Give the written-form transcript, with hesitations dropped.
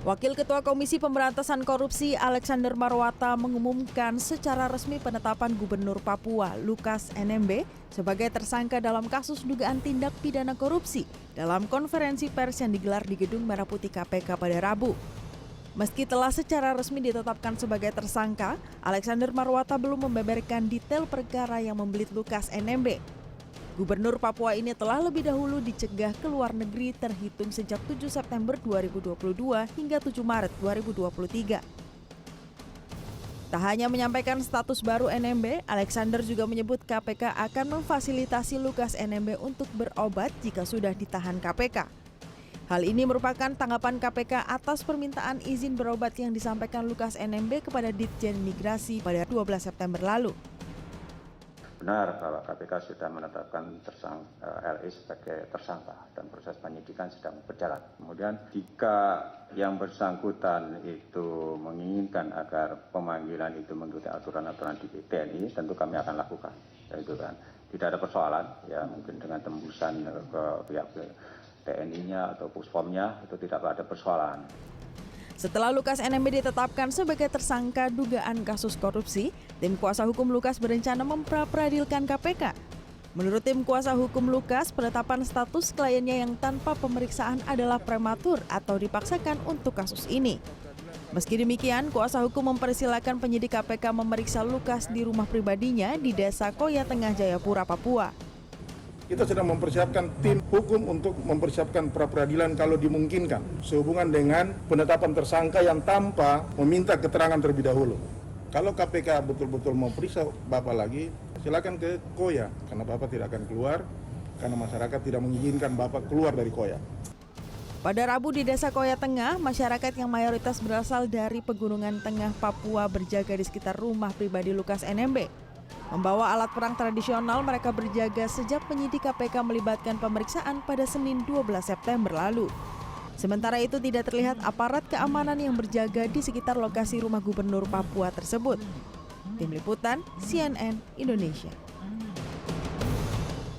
Wakil Ketua Komisi Pemberantasan Korupsi Alexander Marwata mengumumkan secara resmi penetapan Gubernur Papua Lukas NMB sebagai tersangka dalam kasus dugaan tindak pidana korupsi dalam konferensi pers yang digelar di Gedung Merah Putih KPK pada Rabu. Meski telah secara resmi ditetapkan sebagai tersangka, Alexander Marwata belum membeberkan detail perkara yang membelit Lukas NMB. Gubernur Papua ini telah lebih dahulu dicegah ke luar negeri terhitung sejak 7 September 2022 hingga 7 Maret 2023. Tak hanya menyampaikan status baru NMB, Alexander juga menyebut KPK akan memfasilitasi Lukas NMB untuk berobat jika sudah ditahan KPK. Hal ini merupakan tanggapan KPK atas permintaan izin berobat yang disampaikan Lukas NMB kepada Ditjen Migrasi pada 12 September lalu. Benar bahwa KPK sudah menetapkan LI sebagai tersangka dan proses penyidikan sedang berjalan. Kemudian jika yang bersangkutan itu menginginkan agar pemanggilan itu mengikuti aturan-aturan di TNI, tentu kami akan lakukan. Itu kan tidak ada persoalan, ya mungkin dengan tembusan ke pihak TNI-nya atau Puspomnya itu tidak ada persoalan. Setelah Lukas NMB ditetapkan sebagai tersangka dugaan kasus korupsi, tim kuasa hukum Lukas berencana mempra-peradilkan KPK. Menurut tim kuasa hukum Lukas, penetapan status kliennya yang tanpa pemeriksaan adalah prematur atau dipaksakan untuk kasus ini. Meski demikian, kuasa hukum mempersilahkan penyidik KPK memeriksa Lukas di rumah pribadinya di Desa Koya Tengah, Jayapura, Papua. Kita sedang mempersiapkan tim hukum untuk mempersiapkan pra-peradilan kalau dimungkinkan sehubungan dengan penetapan tersangka yang tanpa meminta keterangan terlebih dahulu. Kalau KPK betul-betul mau periksa Bapak lagi, silakan ke Koya karena Bapak tidak akan keluar karena masyarakat tidak mengizinkan Bapak keluar dari Koya. Pada Rabu di Desa Koya Tengah, masyarakat yang mayoritas berasal dari Pegunungan Tengah Papua berjaga di sekitar rumah pribadi Lukas NMB. Membawa alat perang tradisional, mereka berjaga sejak penyidik KPK melibatkan pemeriksaan pada Senin 12 September lalu. Sementara itu tidak terlihat aparat keamanan yang berjaga di sekitar lokasi rumah Gubernur Papua tersebut. Tim Liputan CNN Indonesia.